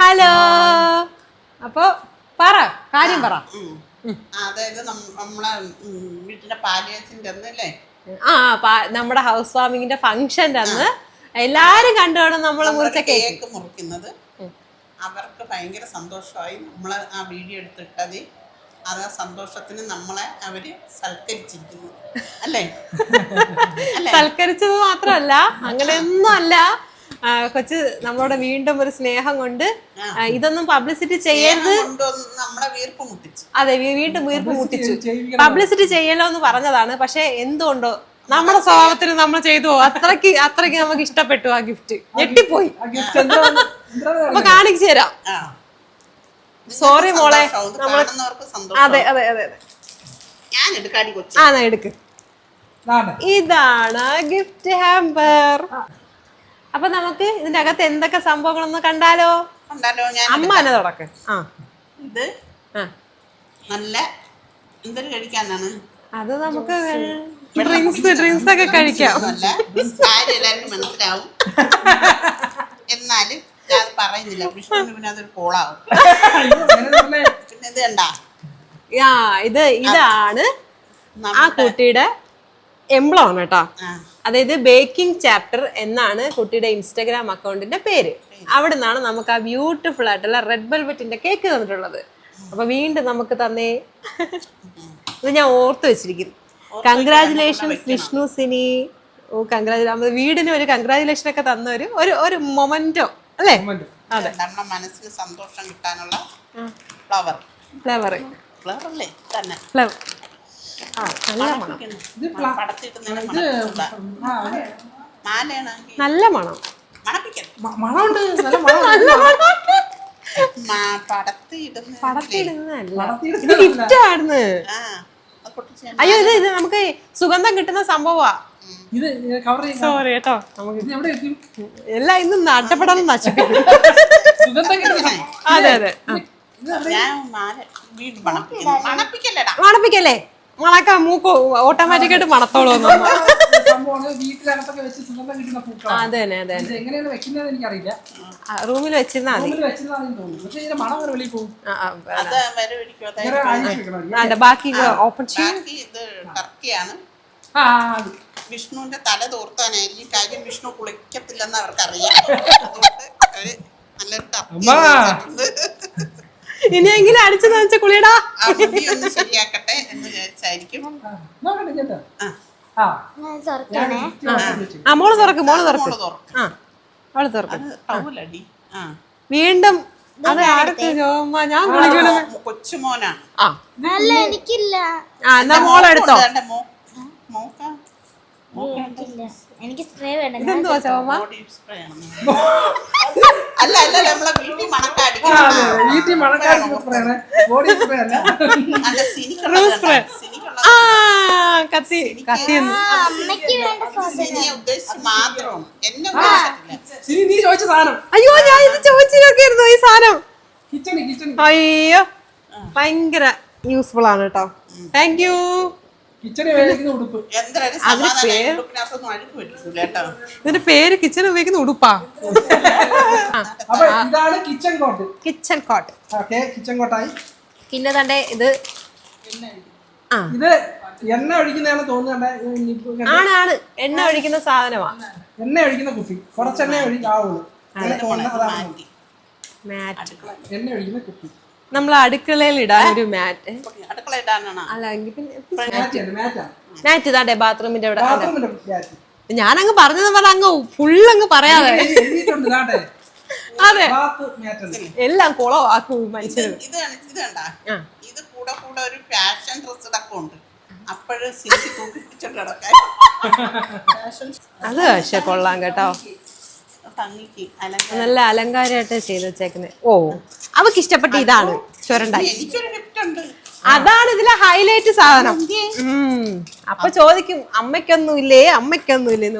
Hello. അപ്പൊ പറ കാര്യം പറ. അതായത് നമ്മളെ വീട്ടിലെ പാലിയേഴ്സിന്റെ അന്നല്ലേ നമ്മുടെ ഹൗസ് വാമിങ്ങിന്റെ ഫംഗ്ഷന്റെ അന്ന് എല്ലാരും കണ്ടുവേണം നമ്മളെ മുറിച്ച കേക്ക് മുറിക്കുന്നത്. അവർക്ക് ഭയങ്കര സന്തോഷമായി നമ്മള് ആ വീഡിയോ എടുത്തിട്ടത്. അത് ആ സന്തോഷത്തിന് നമ്മളെ അവര് സൽക്കരിച്ചിരിക്കുന്നു അല്ലേ? സൽക്കരിച്ചത് മാത്രമല്ല, അങ്ങനെയൊന്നും അല്ല. കൊച്ച് നമ്മളോട് വീണ്ടും ഒരു സ്നേഹം കൊണ്ട് ഇതൊന്നും പബ്ലിസിറ്റി ചെയ്യരുത്, നമ്മളെ വീർപ്പ് മുട്ടിച്ചു. അതെ, വീണ്ടും വീർപ്പ് മുട്ടിച്ചു. പബ്ലിസിറ്റി ചെയ്യലോ എന്ന് പറഞ്ഞതാണ്. പക്ഷെ എന്തുകൊണ്ടോ നമ്മുടെ സ്വഭാവത്തിന് നമ്മൾ ചെയ്തു. അത്രയ്ക്ക് നമുക്ക് ഇഷ്ടപ്പെട്ടു ആ ഗിഫ്റ്റ്. ഞെട്ടിപ്പോയി. അപ്പൊ കാണിച്ചു തരാം. സോറി മോളെ. അതെ അതെ അതെ അതെ, എടുക്ക്. ഇതാണ് ഗിഫ്റ്റ് ഹാമ്പർ. അപ്പൊ നമുക്ക് ഇതിന്റെ അകത്ത് എന്തൊക്കെ സംഭവങ്ങളൊന്ന് കണ്ടാലോ? അമ്മ തന്നെ തുടക്ക. ഇത് നല്ല എന്തൊരു കഴിക്കാനാണ് അത്? നമുക്ക് ഡ്രിങ്ക്സ് ഒക്കെ കഴിക്കാം. എല്ലാവർക്കും മനസ്സിലാവും, എന്നാലും ഞാൻ പറയുന്നില്ല. വിഷ്ണുവിന് പിന്നെ അതൊരു കോളാവും. പിന്നെ ഇത് കണ്ടാ, ഇതാണ് ആ കുട്ടിയുടെ എംബ്ലം ആണ് കേട്ടോ. അതായത് ബേക്കിംഗ് ചാപ്റ്റർ എന്നാണ് കുട്ടിയുടെ ഇൻസ്റ്റാഗ്രാം അക്കൗണ്ടിന്റെ പേര്. അവിടെ നിന്നാണ് നമുക്ക് ആ ബ്യൂട്ടിഫുൾ ആയിട്ടുള്ള റെഡ് വെൽവെറ്റിന്റെ കേക്ക് തന്നിട്ടുള്ളത്. അപ്പൊ വീണ്ടും നമുക്ക് തന്നേ. ഇത് ഞാൻ ഓർത്ത് വെച്ചിരിക്കുന്നു. കൺഗ്രാജുലേഷൻസ് വിഷ്ണു സിനി. ഓ, കൺഗ്രാജുലേഷൻ. വീടിന് ഒരു കൺഗ്രാജുലേഷൻ ഒക്കെ തന്ന ഒരു മൊമെന്റോ അല്ലേ? അതെ, നമ്മുടെ മനസ്സിന് സന്തോഷം കിട്ടാനുള്ള ഫ്ലവർ അല്ലേ തന്നെ. ഫ്ലവർ നല്ല മണം. മണമുണ്ട്. അയ്യോ, ഇത് നമുക്ക് സുഗന്ധം കിട്ടുന്ന സംഭവമാ. സോറി കേട്ടോ, എല്ലാം ഇന്ന് നഷ്ടപ്പെടാൻ നശിപ്പിക്കും. അതെ അതെ, മണപ്പിക്കല്ലേ? മണക്കാം, മൂക്ക് ഓട്ടോമാറ്റിക് ആയിട്ട് മണത്തോളൂ. അതെ അതെ, റൂമിൽ വെച്ചിരുന്നാ മതി. ബാക്കി ഓപ്പൺ ചെയ്യും. വിഷ്ണുവിന്റെ തല തോർത്താനായിരിക്കും. കാര്യം വിഷ്ണു കുളിക്കത്തില്ലെന്ന് അവർക്കറിയാം. അതുകൊണ്ട് അവര് നല്ലൊരു ഇനിയെങ്കിലും അടിച്ചു നനച്ച കുളിയടാ ഒന്ന് ശരിയാക്കട്ടെ എന്ന് വിചാരിച്ചായിരിക്കും. മോള് തുറക്ക്. അവള് തുറക്ക്. വീണ്ടും അത് ആർക്ക് ജോമ്മ? ഞാൻ കുളിക്കണം. കൊച്ചുമോനാ. എന്നാ മോളെടുത്തോ. എനിക്ക് സ്പ്രേ വേണം. ഇതെന്തുവാ ചോമ്മ? അല്ല നമ്മളെ വീട്ടിൽ മാത്രം. അയ്യോ, ഞാൻ ഇത് ചോദിച്ചു നോക്കിയായിരുന്നു ഈ സാധനം. അയ്യോ, ഭയങ്കര യൂസ്ഫുൾ ആണ് കേട്ടോ. Thank you. ഇതിന്റെ പേര് കിച്ചൺ ഉപയോഗിക്കുന്ന ഉടുപ്പാ. Kitchen coat. പിന്നെ തന്റെ ഇത് എണ്ണ ഒഴിക്കുന്നതാണ് തോന്നുന്നുണ്ട്. ആണ് എണ്ണ ഒഴിക്കുന്ന സാധനമാ. എണ്ണ ഒഴിക്കുന്ന കുപ്പി. കുറച്ച് എണ്ണ ഒഴിക്കാവുള്ളൂ. എണ്ണ ഒഴിക്കുന്ന കുപ്പി. നമ്മൾ അടുക്കളയിൽ ഇടാൻ ഒരു മാറ്റ്. മാറ്റ് ഇതാട്ടെ ബാത്റൂമിന്റെ അവിടെ. ഞാനങ്ങ് പറഞ്ഞത് പറഞ്ഞ അങ്ങ് ഫുള്ളങ്ങ് പറയാതെ. അതെ, എല്ലാം കുളമാക്കും മനുഷ്യർ. ഇത് കൂടെ ഒരു ഫാഷൻ ഡ്രസ് ഉണ്ട്. അത് പക്ഷെ കൊള്ളാം കേട്ടോ. നല്ല അലങ്കാരമായിട്ട് ചെയ്ത് വെച്ചേക്കുന്നത്. ഓ, അവക്ക് ഇഷ്ടപ്പെട്ട ഇതാണ് ചുരണ്ടായി. അതാണ് ഇതിലെ ഹൈലൈറ്റ് സാധനം. അപ്പൊ ചോദിക്കും അമ്മയ്ക്കൊന്നുമില്ലേ?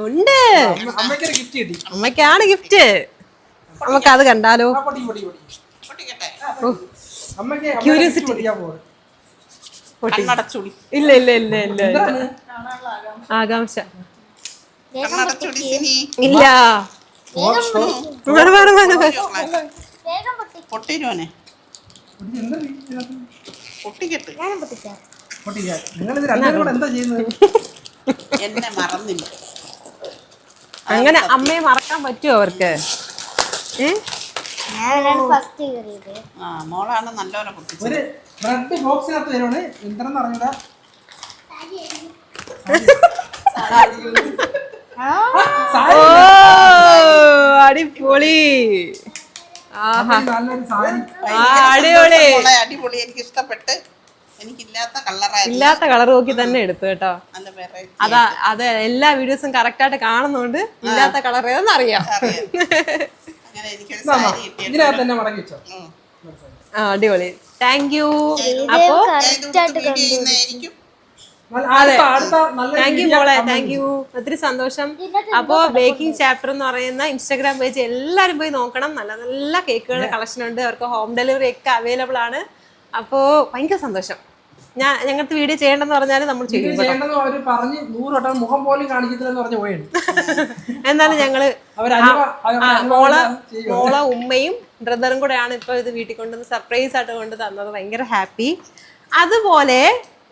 ഉണ്ട്, അമ്മയ്ക്കാണ് ഗിഫ്റ്റ്. നമുക്ക് അത് കണ്ടാലോ? ക്യൂരിയോസിറ്റി. ഇല്ല ആകാംക്ഷ ഇല്ല. വേഗം പൊട്ടി. പൊട്ടിരുവനെ എന്താ ഇതിനകത്ത്? പൊട്ടിക്കട്ടെ. ഞാനും പൊട്ടിക്കാം. പൊട്ടിക്കാൻ നിങ്ങളിത് രണ്ടുപേരും കൂടെ എന്താ ചെയ്യുന്നത്? എന്നെ മറന്നില്ല. അങ്ങനെ അമ്മയെ മറക്കാൻ പറ്റുമോ അവർക്ക്? ഞാനാണ് ഫസ്റ്റ് കയറിയത്. ആ മോളാണ് നല്ലപോലെ പൊട്ടിച്ചത്. ഒരു റെഡ് ബോക്സിനകത്ത് വരുവാണ്. എന്തെന്ന് അറിഞ്ഞൂടാ. ഓ അടിപൊളി. ആഹാ നല്ലൊരു സാരി. അടിപൊളി. മോളെ അടിപൊളി. എനിക്ക് ഇഷ്ടപ്പെട്ട്. എനിക്കില്ലാത്ത കളറായിരുന്നു. ഇല്ലാത്ത കളർ നോക്കി തന്നെ എടുത്തു കേട്ടോ. നല്ല വെറൈറ്റി. അതാ അത് എല്ലാ വീഡിയോസും കറക്റ്റ് ആയിട്ട് കാണുന്നോണ്ട് ഇല്ലാത്ത കളർ ഏതെന്ന് അറിയാം. അങ്ങനെ എനിക്കൊരു സാരി കിട്ടിയത്. ഇതിനകത്ത് തന്നെ മടക്കി വെച്ചോ. ആ അടിപൊളി. Thank you. ഇത് അപ്പോ കറക്റ്റ് ആയിട്ട് വീഡിയോ ചെയ്യുന്നതായിരിക്കും. അടുത്ത നല്ല താങ്ക് യു മോളെ. Thank you. ഒത്തിരി സന്തോഷം. അപ്പോ ബേക്കിംഗ് ചാപ്റ്റർ എന്ന് പറയുന്ന ഇൻസ്റ്റാഗ്രാം പേജ് എല്ലാരും പോയി നോക്കണം. നല്ല നല്ല കേക്കുകളുടെ കളക്ഷൻ ഉണ്ട്. അവർക്ക് ഹോം ഡെലിവറി ഒക്കെ അവൈലബിൾ ആണ്. അപ്പോ ഭയങ്കര സന്തോഷം. ഞങ്ങൾക്ക് വീഡിയോ ചെയ്യണ്ടെന്ന് പറഞ്ഞാൽ നമ്മൾ ചെയ്യും. ചെയ്യേണ്ടത് അവര് പറഞ്ഞ് 100 വട്ടം മുഖം പോലും കാണിക്കത്തില്ലെന്ന് പറഞ്ഞ് പോയാണ്. എന്നാലും ഞങ്ങള് മോളെ മോളെ ഉമ്മയും ബ്രദറും കൂടെയാണ് ഇപ്പൊ ഇത് വീട്ടിൽ കൊണ്ടുവന്ന് സർപ്രൈസ് ആയിട്ട് കൊണ്ട് തന്നത്. ഭയങ്കര ഹാപ്പി. അതുപോലെ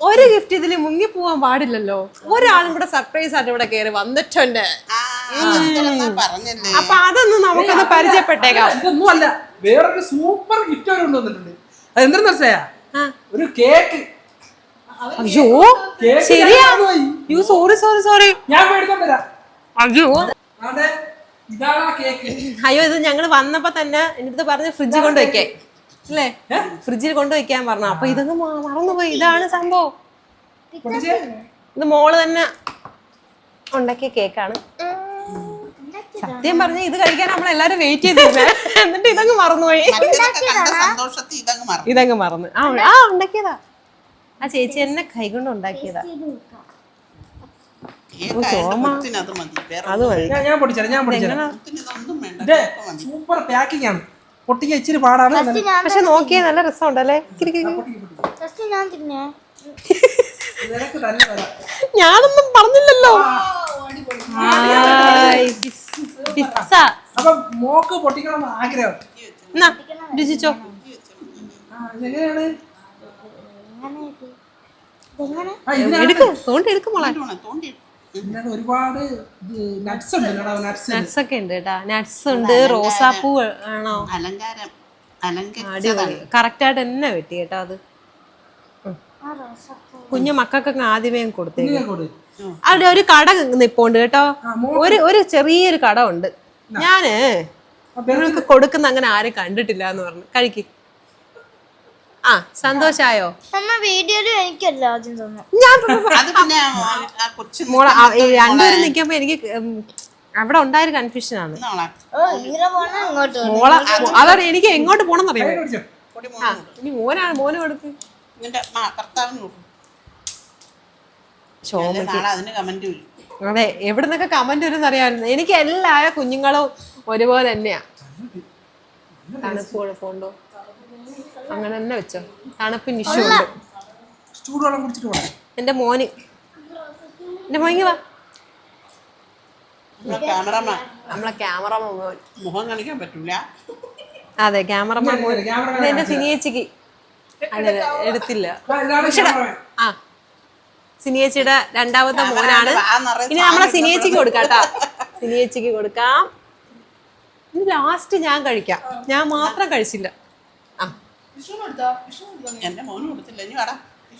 ഒരു ഗിഫ്റ്റ് ഇതിൽ മുങ്ങിപ്പോവാൻ പാടില്ലല്ലോ. ഒരാളും കൂടെ സർപ്രൈസ് ആയിട്ട് ഇവിടെ കയറി വന്നിട്ടുണ്ട്. പറഞ്ഞല്ലേ. അപ്പൊ അതൊന്നും നമുക്കൊന്ന് പരിചയപ്പെട്ടേക്കാം. ഇതൊന്നും അല്ല, വേറൊരു സൂപ്പർ ഗിഫ്റ്റ് അവർ കൊണ്ടുവന്നിട്ടുണ്ട്. അതെന്താ മനസ്സിലായ? ഒരു കേക്ക്. അയ്യോ ശരിയാ. You sorry sorry sorry. ഞാൻ മേടിക്കാൻ തരാം. അയ്യോ അതെ, ഇതാണ് ആ കേക്ക്. അയ്യോ ഇത് ഞങ്ങള് വന്നപ്പോ തന്നെ എന്റെ അടുത്ത് പറഞ്ഞ് ഫ്രിഡ്ജിൽ കൊണ്ട് വെക്കാൻ അല്ലേ? ഫ്രിഡ്ജിൽ കൊണ്ട് വെക്കാൻ പറഞ്ഞു. അപ്പൊ ഇതൊന്ന് മറന്നുപോയി. ഇതാണ് സംഭവം. ഇത് മോള് തന്നെ ഉണ്ടാക്കിയ കേക്കാണ്. സത്യം പറഞ്ഞ ഇത് കഴിക്കാൻ നമ്മളെല്ലാരും വെയിറ്റ് ചെയ്തിരുന്നേ. എന്നിട്ട് ഇതങ്ങ് മറന്നുപോയി. ഇതങ്ങ് മറന്നു. ആ ഉണ്ടാക്കിയതാ. ആ ചേച്ചി എന്നെ കൈകൊണ്ട് ഉണ്ടാക്കിയതാ. അത് മതി. ഞാൻ പൊട്ടിച്ചേരാം. സൂപ്പർ പാക്കിംഗ് ആണ്. പൊട്ടിക്കാൻ ഇച്ചിരി പാടാണ്. പക്ഷെ നോക്കിയേ നല്ല രസമുണ്ടല്ലേ. നിനക്ക് തന്നെ തരാം. ഞാനൊന്നും പറഞ്ഞില്ലല്ലോ. അപ്പൊ മോക്ക് പൊട്ടിക്കണം ആഗ്രഹം. രുചിച്ചോ. എങ്ങനെയാണ്? എടുക്കും മോളെ. ഇതിനകത്ത് ഒരുപാട് നട്ട്സ് ഉണ്ട്. നട്ട്സ് ഒക്കെ ഉണ്ട് കേട്ടാ. നട്ട്സ് ഉണ്ട്. റോസാപ്പൂ ആണോ? അലങ്കാരം. അടിപൊളി. കറക്റ്റ് ആയിട്ട് തന്നെ വെട്ടി കേട്ടോ. അത് കുഞ്ഞു മക്കൾക്കൊക്കെ ആദ്യമേ കൊടുത്തേക്ക്. അവിടെ ഒരു കട നിപ്പോണ്ട് കേട്ടോ. ഒരു ചെറിയൊരു കട ഉണ്ട്. ഞാന് നിങ്ങൾക്ക് കൊടുക്കുന്ന അങ്ങനെ ആരും കണ്ടിട്ടില്ല എന്ന് പറഞ്ഞു. കഴിക്ക്. ആ സന്തോഷായോ? വീഡിയോയിലും എനിക്കല്ലോ ആദ്യം തോന്നുന്നു. ഞാൻ മോളെ രണ്ടുപേരും നിൽക്കുമ്പോ എനിക്ക് അവിടെ ഉണ്ടായൊരു കൺഫ്യൂഷൻ ആണ്. മോളെ അതാണ് എനിക്ക് എങ്ങോട്ട് പോണെന്ന് അറിയാം. ഇനി മോന് കൊടുക്ക്. അതെ എവിടെ നിന്നൊക്കെ കമന്റ് വരുന്ന അറിയാമായിരുന്നു. എനിക്ക് എല്ലാ കുഞ്ഞുങ്ങളും ഒരുപോലെ തന്നെയാ. തണുപ്പ് കുഴപ്പമുണ്ടോ? അങ്ങനെ തന്നെ വെച്ചോ. തണുപ്പിന് ഇഷ്യൂ ഉണ്ട്. എന്റെ മോന് വാ. നമ്മളെ ക്യാമറമാൻ മോൻ. മുഖം കാണിക്കാൻ പറ്റൂല. അതെ ക്യാമറമാൻ മോൻ. എന്റെ സിനിയേച്ചിക്ക് അങ്ങനെ എടുത്തില്ല. ആ സിനിയേച്ചിയുടെ രണ്ടാമത്തെ മോനാണ്. ഇനി നമ്മളെ സിനിയേച്ചിക്ക് കൊടുക്കാട്ടാ. സിനിയേച്ചിക്ക് കൊടുക്കാം. ഇനി ലാസ്റ്റ് ഞാൻ കഴിക്കാം. ഞാൻ മാത്രം കഴിച്ചില്ല. ആ എന്റെ മോന് കൊടുത്തില്ല. ഇനി വാടാ.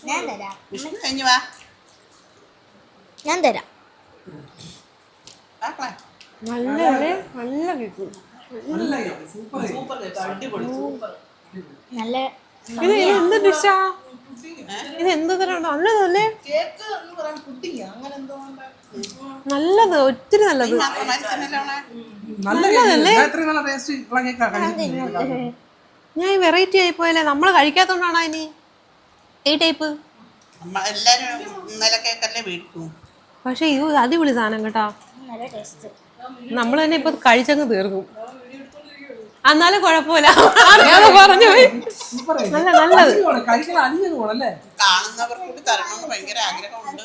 ഞാൻ തരാം. വിഷ്ണു കഴിഞ്ഞു വാ. ഞാൻ തരാം. നല്ലല്ലേ. നല്ല കേക്ക്. നല്ല ഇത് എന്ത് ഡിഷാ? ഇത് എന്ത് തരാണ്? നല്ലതല്ലേ? നല്ലത്. ഒത്തിരി നല്ലത്. നല്ലതല്ലേ? ഞാൻ വെറൈറ്റി ആയി പോയല്ലേ. നമ്മള് കഴിക്കാത്തോണ്ടാണോ ഇനി ഈ ടൈപ്പ്? പക്ഷെ ഇത് അടിപൊളി സാധനം കേട്ടോ. നമ്മൾ തന്നെ ഇപ്പൊ കഴിച്ചങ്ങ് തീർക്കും. എന്നാലും കുഴപ്പമില്ല. അറിയാതെ പറഞ്ഞു പോയി. നല്ല നല്ലത്. കാണുന്നവർക്ക് തരണമെന്ന് ഭയങ്കര ആഗ്രഹമുണ്ട്.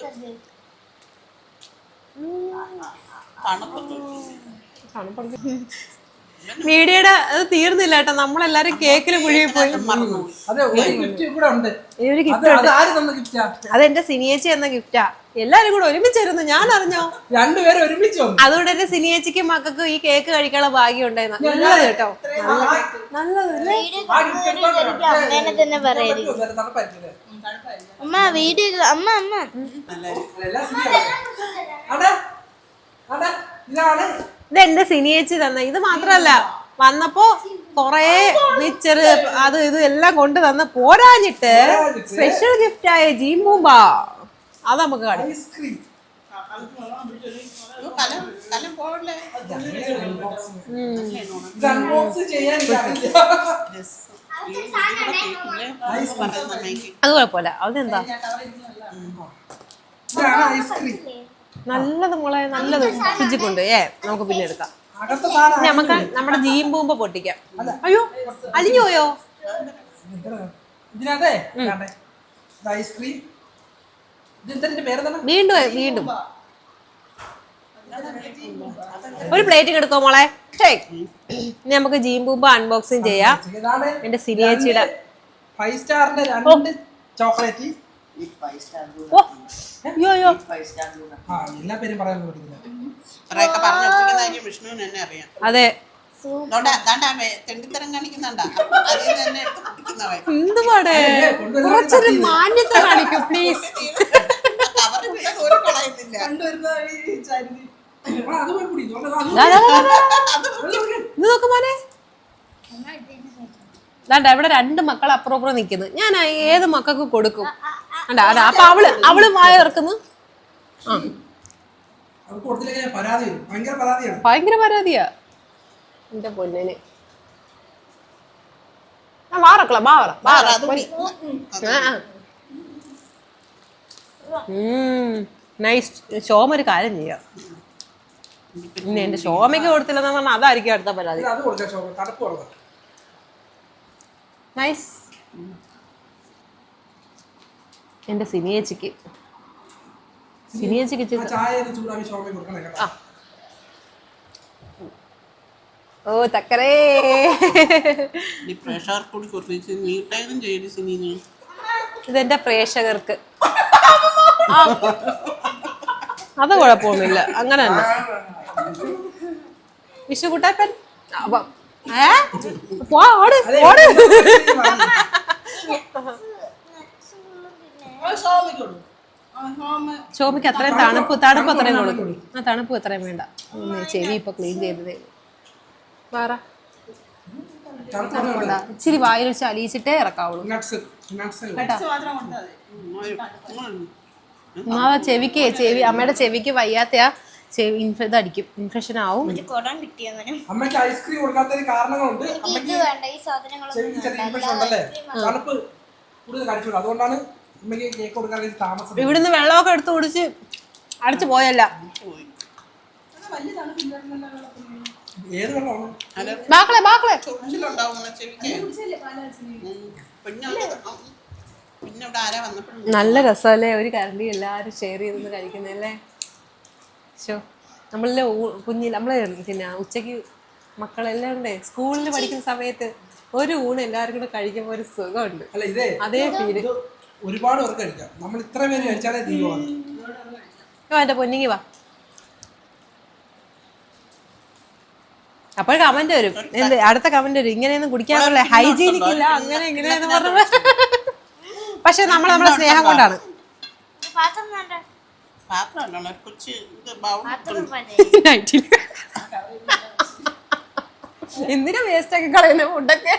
വീഡിയോയുടെ അത് തീർന്നില്ല കേട്ടോ, നമ്മളെല്ലാരും കേക്കിൽ മുഴുകി പോയി. മറന്നുപോയി. അതെ ഒരു ഗിഫ്റ്റ് ഇവിടെ ഉണ്ട്. ഈ ഒരു അത് ഗിഫ്റ്റ് അത് ആര് തന്ന ഗിഫ്റ്റാ? അതെന്റെ സിനിയേച്ചി എന്ന ഗിഫ്റ്റാ. എല്ലാരും കൂടെ ഒരുമിച്ചിരുന്നു, ഞാൻ അറിഞ്ഞോ. രണ്ടുപേരും ഒരുമിച്ച് വന്നു. അതുകൊണ്ട് എന്റെ സിനിയേച്ചിക്കും മക്കൾക്കും ഈ കേക്ക് കഴിക്കാനുള്ള ഭാഗ്യം ഉണ്ടായിരുന്നു. നല്ലത് കേട്ടോ, നല്ലത്. ആ ഗിഫ്റ്റ് എടുത്തോണ്ട് വരാം. അമ്മേനെ തന്നെ പറയരുത്. ഇത് തണുപ്പായിരിക്കും. അമ്മ വീഡിയോ അമ്മ എല്ലാം ശരിയാണ്. അടാ അടാ ഇതാണ് ഇത് എന്റെ സിനിയേച്ചി തന്നെ. ഇത് മാത്രല്ല, വന്നപ്പോ കൊറേ മിച്ചറ് അത് ഇത് എല്ലാം കൊണ്ട് തന്ന പോരാഞ്ഞിട്ട് സ്പെഷ്യൽ ഗിഫ്റ്റ് ആയ ജീംബൂമ്പ അത് നമുക്ക് കാണാം. ഐസ്ക്രീം. കലം പോകല്ലേ. ഇത് അൺബോക്സ് ചെയ്യാൻ അറിയില്ല. അത് കുഴപ്പമില്ല. അതെന്താ ഇതാണ് ഐസ്ക്രീം. നല്ലത് മോളെ, നല്ലത് ഫ്രിഡ്ജിൽ കൊണ്ട് നമുക്ക് പിന്നെ എടുക്കാം. അകത്തെ സാധനം നമുക്ക് നമ്മുടെ ജീംബൂമ്പ പൊട്ടിക്കാം. അയ്യോ അലിഞ്ഞു പോയോ? ഇതിനകത്തെ കണ്ടേ, ഇത് ഐസ്ക്രീം. ഇതിന്റെ പേരെന്താണ്? വീണ്ടും വീണ്ടും ഒരു പ്ലേറ്റ് എടുക്കോ മോളെ. ഇനി നമുക്ക് ജീംബൂമ്പ അൺബോക്സിങ് ചെയ്യാം. ഇതാണ് എന്റെ സിനിയേച്ചിയുടെ 5 സ്റ്റാറിന്റെ 2 ചോക്ലേറ്റ്. ഓ അയ്യോ അയ്യോ ആ എല്ലാ പേരും പറയാൻ പറ്റില്ല. കുറെയൊക്കെ പറഞ്ഞു വെച്ചിരിക്കുന്ന വിഷ്ണുവിന് എന്നെ അറിയാം. അതെ, തെണ്ടിത്തരം കാണിക്കുന്നുണ്ടാ, അതിൽ നിന്ന് തന്നെ എടുത്ത് കുടിക്കുന്നവൻ. എന്തുപാടെ കുറച്ചൊരു മാന്യത കാണിക്കൂ പ്ലീസ്. കവറ് പിന്നെ ദൂരെ കളയുന്നില്ല. അത് പോയി കുടി. ഇത് നോക്ക് മോനെ, ദാണ്ട ഇവിടെ 2 മക്കൾ അപ്പുറം നിക്കുന്നു. ഞാൻ ഏത് മക്കൾക്ക് കൊടുക്കും? അണ്ടാ അതാ അപ്പൊ അവള് വായ ഇറക്കുന്നു. ആ അവർക്ക് കൊടുത്തില്ലെങ്കിൽ പരാതി വരും. ഭയങ്കര പരാതിയാണ്. ഭയങ്കര പരാതിയാ എന്റെ പൊന്നിന്. വാറക്കള നൈസ്. ശോമ ഒരു കാര്യം ചെയ്യാം, ഇനി എന്റെ ശോമയ്ക്ക് കൊടുത്തില്ലെന്ന് പറഞ്ഞാൽ അതായിരിക്കും അടുത്ത പരാതി. അത് കൊടുക്കാം. തണുപ്പ് കൊടുക്കാം. നൈസ്. എന്റെ സിനിയേച്ചിക്ക് ചായ ചൂടാക്കി ഷോപ്പിൽ കൊടുക്കണം കേട്ടോ. ഓ തക്കരേ പ്രേക്ഷകർ കൂടി കുറച്ച് നീട്ടായാലും ചെയ്തു സിനിമ. ഇതെന്റെ പ്രേക്ഷകർക്ക് അത് കുഴപ്പമൊന്നുമില്ല, അങ്ങനെ തന്നെ. വിഷുകുട്ടാപ്പൻ ഓട് ഓട്. ശോഭയ്ക്ക് അത്രയും തണുപ്പ് അത്രയും കൊടുക്കും. ആ തണുപ്പ് അത്രയും വേണ്ട. ചെവി ഇപ്പൊ ക്ലീൻ ചെയ്തതേ. വേറെ ഇച്ചിരി വായിൽ വെച്ച് അലിയിച്ചിട്ടേ ഇറക്കാവുള്ളൂ കേട്ടോ. ചെവിക്ക് അമ്മയുടെ ചെവിക്ക് വയ്യാത്ത ഇതടിക്കും, ഇൻഫെക്ഷൻ ആവും. അമ്മയ്ക്ക് ഐസ്ക്രീം കൊടുക്കാത്തതിന് കാരണങ്ങളുണ്ട്. തണുപ്പ് കൂടുതൽ കഴിച്ചോളൂ, അതുകൊണ്ടാണ് അമ്മയ്ക്ക് കേക്ക് കൊടുക്കാൻ താമസം. ഇവിടുന്ന് വെള്ളമൊക്കെ എടുത്ത് കുടിച്ച് അടിച്ചു പോയല്ല. ഏത് വെള്ളമാണ്? ബാക്കളെ പിന്നെ ഇവിടെ ആരാ വന്നപ്പോഴും നല്ല രസമല്ലേ ഒരു കരണ്ടി എല്ലാരും ഷെയർ ചെയ്തൊന്ന് കഴിക്കുന്നല്ലേ. ഷോ നമ്മളിലെ നമ്മളെ പിന്നെ ഉച്ചക്ക് മക്കളെല്ലാം ഉണ്ടേ സ്കൂളിൽ പഠിക്കുന്ന സമയത്ത് ഒരു ഊണ് എല്ലാവരും കൂടെ കഴിക്കുമ്പോൾ ഒരു സുഖമുണ്ട്. അല്ല ഇതേ അതേ ഫീല് ഒരുപാട് പേർക്ക് കഴിക്കാം. നമ്മൾ ഇത്ര പേര് കഴിച്ചാലേ തീരുവാണ്. എന്റെ പൊന്നിങ്ങി വാ. അപ്പോൾ കമന്റ് വരും, അടുത്ത കമന്റ് വരും, ഇങ്ങനെയൊന്നും കുടിക്കാറില്ല, ഹൈജീനിക് ഇല്ല, അങ്ങനെ ഇങ്ങനെയെന്ന് പറഞ്ഞ. പക്ഷെ നമ്മളെ സ്നേഹം കൊണ്ടാണ്. എന്തിനാ വേസ്റ്റ് ആക്കി കളയുന്ന ഫുഡൊക്കെ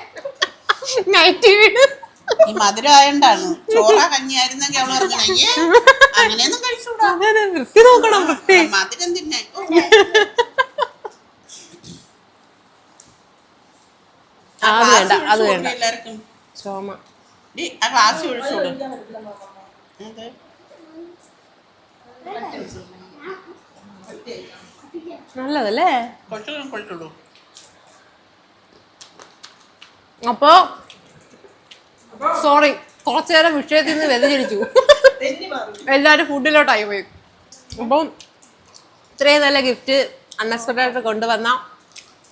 നൈറ്റ് വീട്. ഈ മധുരം ആയണ്ടാണ്. ചോറാ കഞ്ഞിയായിരുന്നെങ്കിൽ അവള് പറഞ്ഞേ അങ്ങനെയൊന്നും കഴിച്ചൂടാ, വൃത്തി നോക്കണം, വൃത്തി. മധുരം തിന്നെ. അത് വേണ്ട എല്ലാവർക്കും ചോമ ആ ഗ്ലാസ് ഒഴിച്ചോളൂ. നല്ലതല്ലേ. കൊണ്ടുള്ളൂ. അപ്പൊ സോറി, കുറച്ചു നേരം വിഷയത്തിൽ നിന്ന് വ്യതിചലിച്ചു. എല്ലാരും ഫുഡിലോട്ടായി പോയി. അപ്പം ഇത്രയും നല്ല ഗിഫ്റ്റ് അൺഎക്സ്പെക്റ്റഡ് ആയിട്ട് കൊണ്ടുവന്ന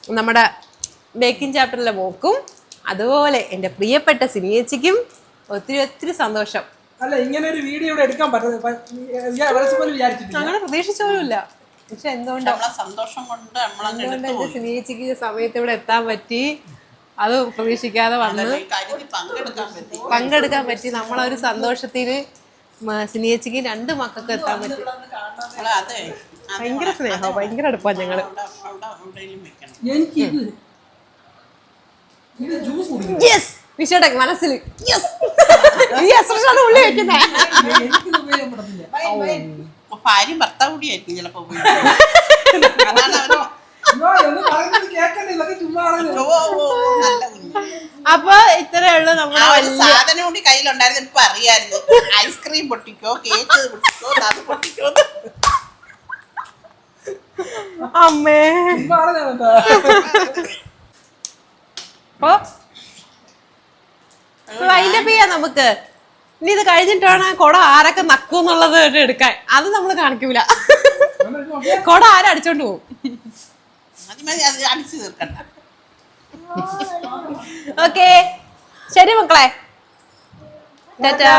നമ്മുടെ ബേക്കിംഗ് ചാപ്റ്ററിലെ മോക്കും അതുപോലെ എൻ്റെ പ്രിയപ്പെട്ട സിനിയേച്ചിക്കും ഒത്തിരി ഒത്തിരി സന്തോഷം. അല്ല ഇങ്ങനെ ഒരു വീഡിയോ ഇവിടെ എടുക്കാൻ വിചാരിച്ചിട്ടില്ല. അങ്ങനെ പ്രതീക്ഷിച്ച പോലുമില്ല. പക്ഷെ എന്തുകൊണ്ടോ നമ്മളെ സന്തോഷം കൊണ്ട് നമ്മളങ്ങ് എൻ്റെ എടുത്തു പോയി. സിനിയേച്ചിക്ക് സമയത്ത് ഇവിടെ എത്താൻ പറ്റി. അത് പ്രതീക്ഷിക്കാതെ വന്ന് ഈ കാര്യത്തിൽ പങ്കെടുക്കാൻ പറ്റി. പങ്കെടുക്കാൻ പറ്റി. നമ്മളൊരു സന്തോഷത്തിന് സിനിയേച്ചിക്ക് 2 മക്കൾക്ക് എത്താൻ പറ്റി. നമ്മള് അതെ ഭയങ്കര സ്നേഹം, ഭയങ്കര അടുപ്പാ ഞങ്ങള്. എവിടെയെങ്കിലും വെക്കണം. എനിക്ക് ഇത് ജ്യൂസ് കുടിക്കണം. യെസ് വിഷയുടെ മനസ്സിൽ യെസ് ഉള്ളി വെക്കുന്നേ. എനിക്കിത് ഉപയോഗപ്പെടത്തില്ല. ഭാര്യ ഭർത്താവ് കൂടിയായിരിക്കും ചിലപ്പോ അതാണ് അവര് അയ്യോ, എന്ന് പറയുന്നത് കേൾക്കണ്ടേ? ഇതൊക്കെ ചുമ്മാ ആണല്ലോ. നല്ല കുഞ്ഞ്. അപ്പൊ ഇത്രയേ ഉള്ളൂ ആ നമ്മുടെ ഒരു സാധനം കൂടി കയ്യിലുണ്ടായിരുന്നു ഇപ്പൊ അറിയായിരുന്നു. ഐസ്ക്രീം പൊട്ടിക്കോ, കേക്ക് പൊട്ടിക്കോ, അത് പൊട്ടിക്കോ. അമ്മേ. ചുമ്മാ ആണല്ലോ കേട്ടോ. അപ്പൊ വൈൻഡപ്പ് ചെയ്യാം നമുക്ക്. ഇനി ഇത് കഴിഞ്ഞിട്ടാണ് കുടം ആരൊക്കെ നക്കൂന്നുള്ളത് എടുക്കാൻ. അത് നമ്മൾ കാണിക്കൂല. കുടം ആരടിച്ചോണ്ട് പോകും. മതി അത് അടിച്ചു തീർക്കണ്ട. ഓക്കെ ശരി മക്കളെ, ടാറ്റാ.